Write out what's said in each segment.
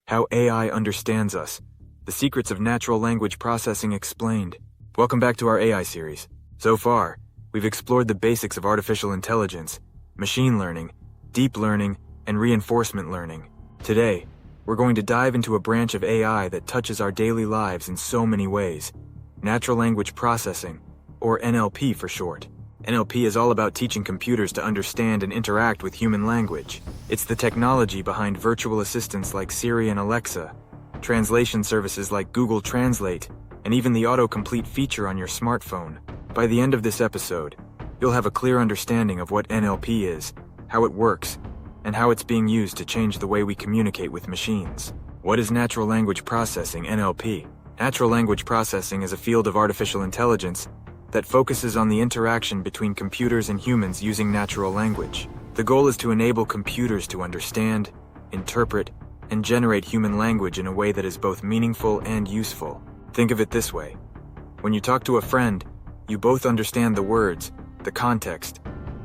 How AI understands us. The secrets of natural language processing explained. Welcome back to our AI series. So far, we've explored the basics of artificial intelligence, machine learning, deep learning, and reinforcement learning. Today, we're going to dive into a branch of AI that touches our daily lives in so many ways. Natural language processing, or NLP for short. NLP is all about teaching computers to understand and interact with human language. It's the technology behind virtual assistants like Siri and Alexa, translation services like Google Translate, and even the autocomplete feature on your smartphone. By the end of this episode, you'll have a clear understanding of what NLP is, how it works, and how it's being used to change the way we communicate with machines. What is natural language processing, NLP? Natural language processing is a field of artificial intelligence that focuses on the interaction between computers and humans using natural language. The goal is to enable computers to understand, interpret, and generate human language in a way that is both meaningful and useful. Think of it this way. When you talk to a friend, you both understand the words, the context,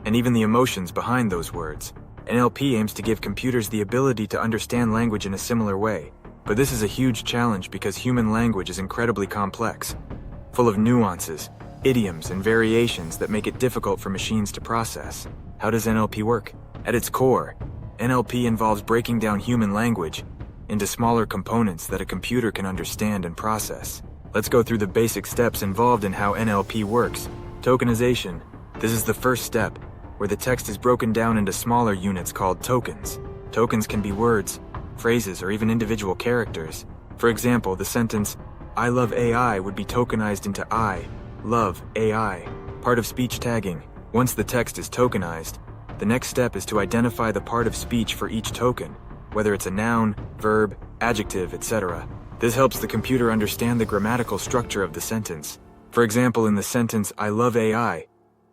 and even the emotions behind those words. NLP aims to give computers the ability to understand language in a similar way. But this is a huge challenge because human language is incredibly complex, full of nuances, idioms, and variations that make it difficult for machines to process. How does NLP work? At its core, NLP involves breaking down human language into smaller components that a computer can understand and process. Let's go through the basic steps involved in how NLP works. Tokenization. This is the first step, where the text is broken down into smaller units called tokens. Tokens can be words, phrases, or even individual characters. For example, the sentence, "I love AI" would be tokenized into "I love AI." Part of speech tagging. Once the text is tokenized, the next step is to identify the part of speech for each token, whether it's a noun, verb, adjective, etc. This helps the computer understand the grammatical structure of the sentence. For example, in the sentence, "I love AI,"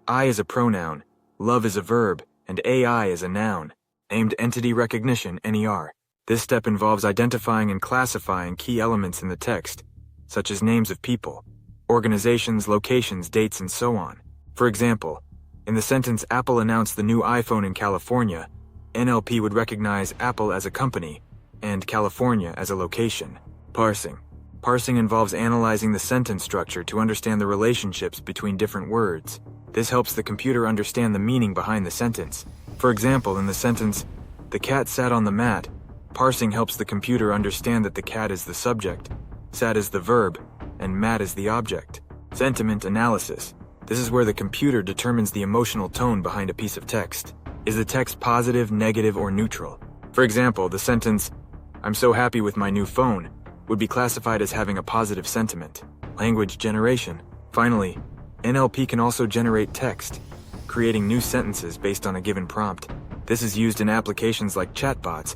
I is a pronoun, love is a verb, and AI is a noun. Named entity recognition, NER. This step involves identifying and classifying key elements in the text, such as names of people, organizations, locations, dates, and so on. For example, in the sentence "Apple announced the new iPhone in California," NLP would recognize Apple as a company and California as a location. Parsing. Parsing involves analyzing the sentence structure to understand the relationships between different words. This helps the computer understand the meaning behind the sentence. For example, in the sentence, "The cat sat on the mat," parsing helps the computer understand that the cat is the subject, sat is the verb, and mat is the object. Sentiment analysis. This is where the computer determines the emotional tone behind a piece of text. Is the text positive, negative, or neutral? For example, the sentence, "I'm so happy with my new phone," would be classified as having a positive sentiment. Language generation. Finally, NLP can also generate text, creating new sentences based on a given prompt. This is used in applications like chatbots,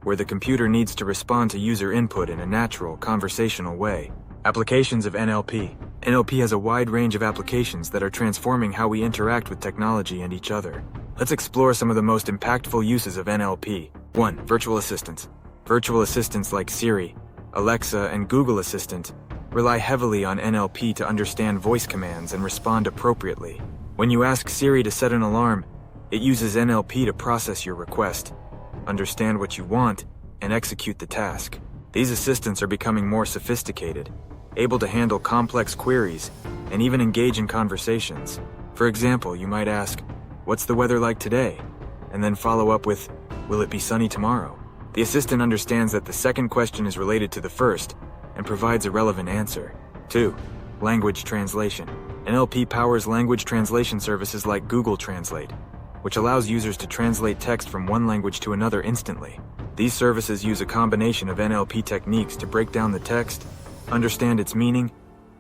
where the computer needs to respond to user input in a natural, conversational way. Applications of NLP. NLP has a wide range of applications that are transforming how we interact with technology and each other. Let's explore some of the most impactful uses of NLP. 1. Virtual assistants. Virtual assistants like Siri, Alexa, and Google Assistant rely heavily on NLP to understand voice commands and respond appropriately. When you ask Siri to set an alarm, it uses NLP to process your request, understand what you want, and execute the task. These assistants are becoming more sophisticated, able to handle complex queries, and even engage in conversations. For example, you might ask, "What's the weather like today?" and then follow up with, "Will it be sunny tomorrow?" The assistant understands that the second question is related to the first and provides a relevant answer. 2. Language translation. NLP powers language translation services like Google Translate, which allows users to translate text from one language to another instantly. These services use a combination of NLP techniques to break down the text, understand its meaning,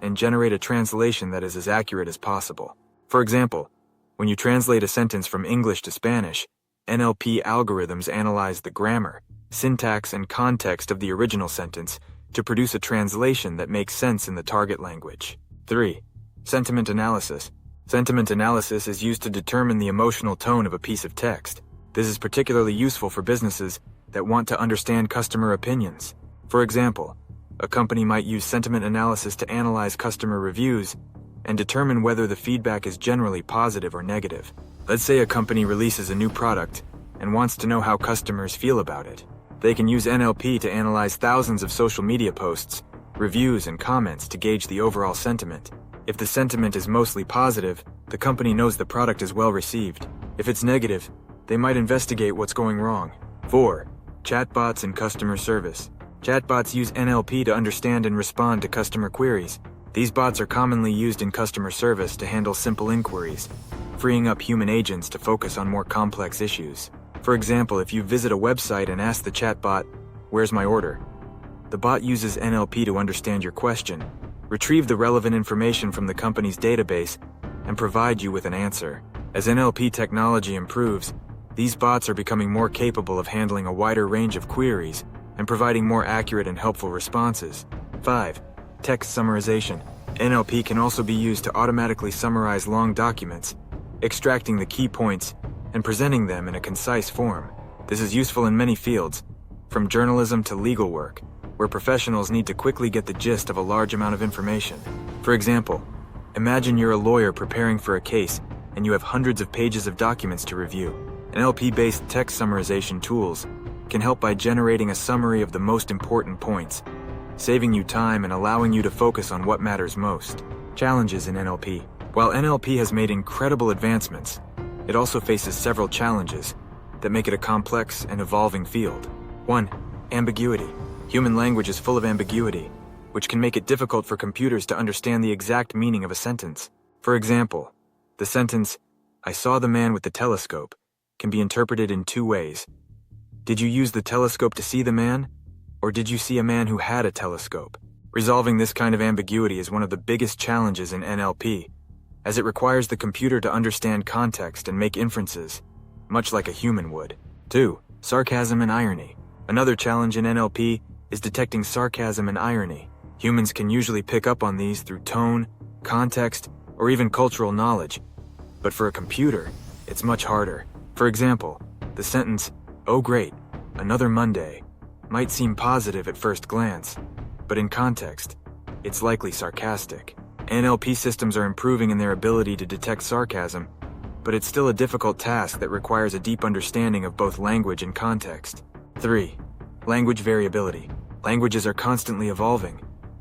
and generate a translation that is as accurate as possible. For example, when you translate a sentence from English to Spanish, NLP algorithms analyze the grammar, syntax, and context of the original sentence to produce a translation that makes sense in the target language. 3. Sentiment analysis. Sentiment analysis is used to determine the emotional tone of a piece of text. This is particularly useful for businesses that want to understand customer opinions. For example, a company might use sentiment analysis to analyze customer reviews and determine whether the feedback is generally positive or negative. Let's say a company releases a new product and wants to know how customers feel about it. They can use NLP to analyze thousands of social media posts, reviews, and comments to gauge the overall sentiment. If the sentiment is mostly positive, the company knows the product is well received. If it's negative, they might investigate what's going wrong. 4. Chatbots and customer service. Chatbots use NLP to understand and respond to customer queries. These bots are commonly used in customer service to handle simple inquiries, freeing up human agents to focus on more complex issues. For example, if you visit a website and ask the chatbot, "Where's my order?" the bot uses NLP to understand your question, retrieve the relevant information from the company's database, and provide you with an answer. As NLP technology improves, these bots are becoming more capable of handling a wider range of queries and providing more accurate and helpful responses. 5. Text summarization. NLP can also be used to automatically summarize long documents, extracting the key points and presenting them in a concise form. This is useful in many fields, from journalism to legal work, where professionals need to quickly get the gist of a large amount of information. For example, imagine you're a lawyer preparing for a case and you have hundreds of pages of documents to review. NLP-based text summarization tools can help by generating a summary of the most important points, saving you time and allowing you to focus on what matters most. Challenges in NLP. While NLP has made incredible advancements, it also faces several challenges that make it a complex and evolving field. 1. Ambiguity. Human language is full of ambiguity, which can make it difficult for computers to understand the exact meaning of a sentence. For example, the sentence, "I saw the man with the telescope," can be interpreted in two ways. Did you use the telescope to see the man? Or did you see a man who had a telescope? Resolving this kind of ambiguity is one of the biggest challenges in NLP, as it requires the computer to understand context and make inferences, much like a human would. 2. Sarcasm and irony. Another challenge in NLP is detecting sarcasm and irony. Humans can usually pick up on these through tone, context, or even cultural knowledge. But for a computer, it's much harder. For example, the sentence, "Oh great, another Monday," might seem positive at first glance, but in context, it's likely sarcastic. NLP systems are improving in their ability to detect sarcasm, but it's still a difficult task that requires a deep understanding of both language and context. 3. Language variability. Languages are constantly evolving,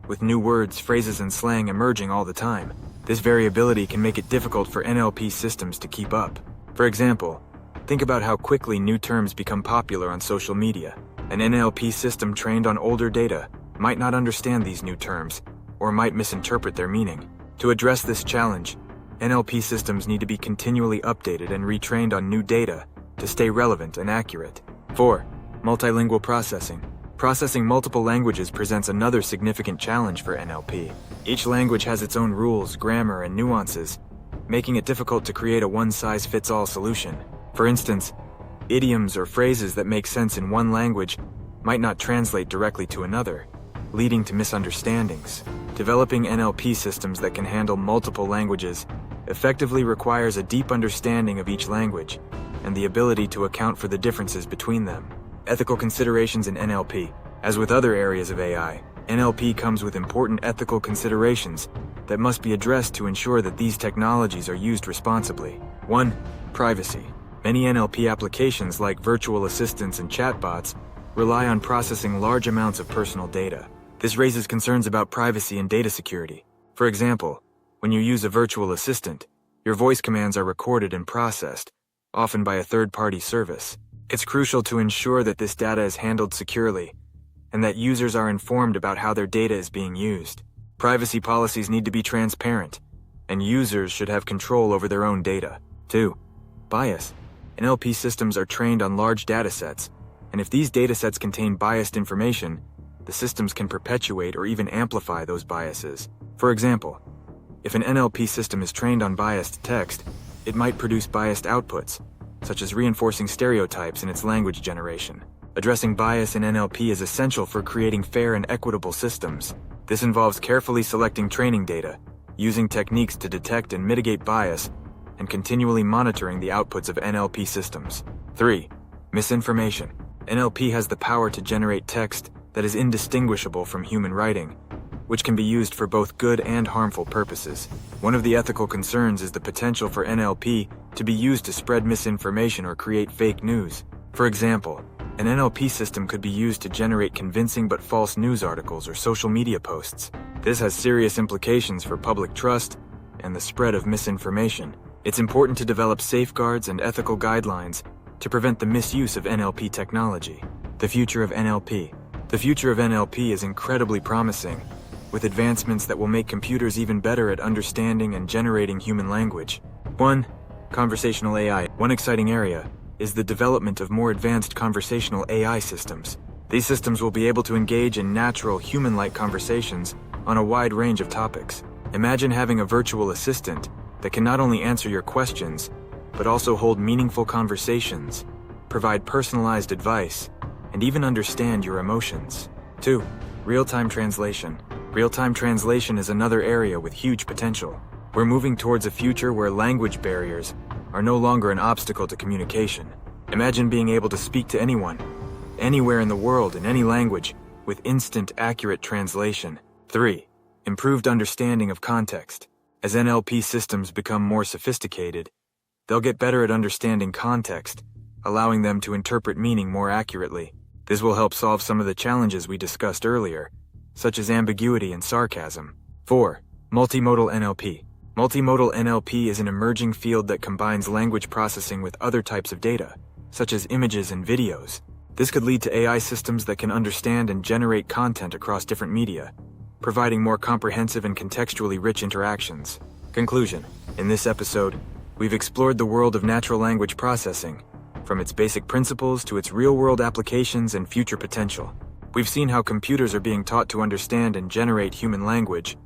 with new words, phrases, and slang emerging all the time. This variability can make it difficult for NLP systems to keep up. For example, think about how quickly new terms become popular on social media. An NLP system trained on older data might not understand these new terms, or might misinterpret their meaning. To address this challenge, NLP systems need to be continually updated and retrained on new data to stay relevant and accurate. 4. Multilingual processing. Processing multiple languages presents another significant challenge for NLP. Each language has its own rules, grammar, and nuances, making it difficult to create a one-size-fits-all solution. For instance, idioms or phrases that make sense in one language might not translate directly to another, leading to misunderstandings. Developing NLP systems that can handle multiple languages effectively requires a deep understanding of each language and the ability to account for the differences between them. Ethical considerations in NLP. As with other areas of AI, NLP comes with important ethical considerations that must be addressed to ensure that these technologies are used responsibly. 1. Privacy. Many NLP applications like virtual assistants and chatbots rely on processing large amounts of personal data. This raises concerns about privacy and data security. For example, when you use a virtual assistant, your voice commands are recorded and processed, often by a third-party service. It's crucial to ensure that this data is handled securely and that users are informed about how their data is being used. Privacy policies need to be transparent, and users should have control over their own data. 2. Bias. NLP systems are trained on large datasets, and if these datasets contain biased information, the systems can perpetuate or even amplify those biases. For example, if an NLP system is trained on biased text, it might produce biased outputs, such as reinforcing stereotypes in its language generation. Addressing bias in NLP is essential for creating fair and equitable systems. This involves carefully selecting training data, using techniques to detect and mitigate bias, and continually monitoring the outputs of NLP systems. 3. Misinformation. NLP has the power to generate text that is indistinguishable from human writing, which can be used for both good and harmful purposes. One of the ethical concerns is the potential for NLP to be used to spread misinformation or create fake news. For example, An NLP system could be used to generate convincing but false news articles or social media posts. This has serious implications for public trust and the spread of misinformation. It's important to develop safeguards and ethical guidelines to prevent the misuse of NLP technology. The future of NLP. The future of NLP is incredibly promising, with advancements that will make computers even better at understanding and generating human language. 1. Conversational AI. One exciting area is the development of more advanced conversational AI systems. These systems will be able to engage in natural, human-like conversations on a wide range of topics. Imagine having a virtual assistant that can not only answer your questions, but also hold meaningful conversations, provide personalized advice, and even understand your emotions. 2. Real-time translation. Real-time translation is another area with huge potential. We're moving towards a future where language barriers are no longer an obstacle to communication. Imagine being able to speak to anyone, anywhere in the world in any language, with instant, accurate translation. 3. Improved understanding of context. As NLP systems become more sophisticated, they'll get better at understanding context, allowing them to interpret meaning more accurately. This will help solve some of the challenges we discussed earlier, such as ambiguity and sarcasm. 4. Multimodal NLP. Multimodal NLP is an emerging field that combines language processing with other types of data, such as images and videos. This could lead to AI systems that can understand and generate content across different media, providing more comprehensive and contextually rich interactions. Conclusion. In this episode, we've explored the world of natural language processing, from its basic principles to its real-world applications and future potential. We've seen how computers are being taught to understand and generate human language,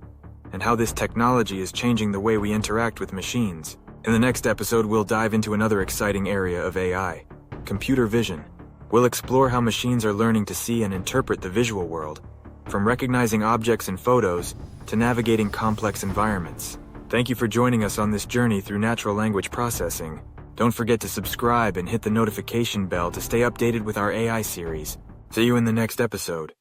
and how this technology is changing the way we interact with machines. In the next episode, we'll dive into another exciting area of AI, computer vision. We'll explore how machines are learning to see and interpret the visual world, from recognizing objects in photos to navigating complex environments. Thank you for joining us on this journey through natural language processing. Don't forget to subscribe and hit the notification bell to stay updated with our AI series. See you in the next episode.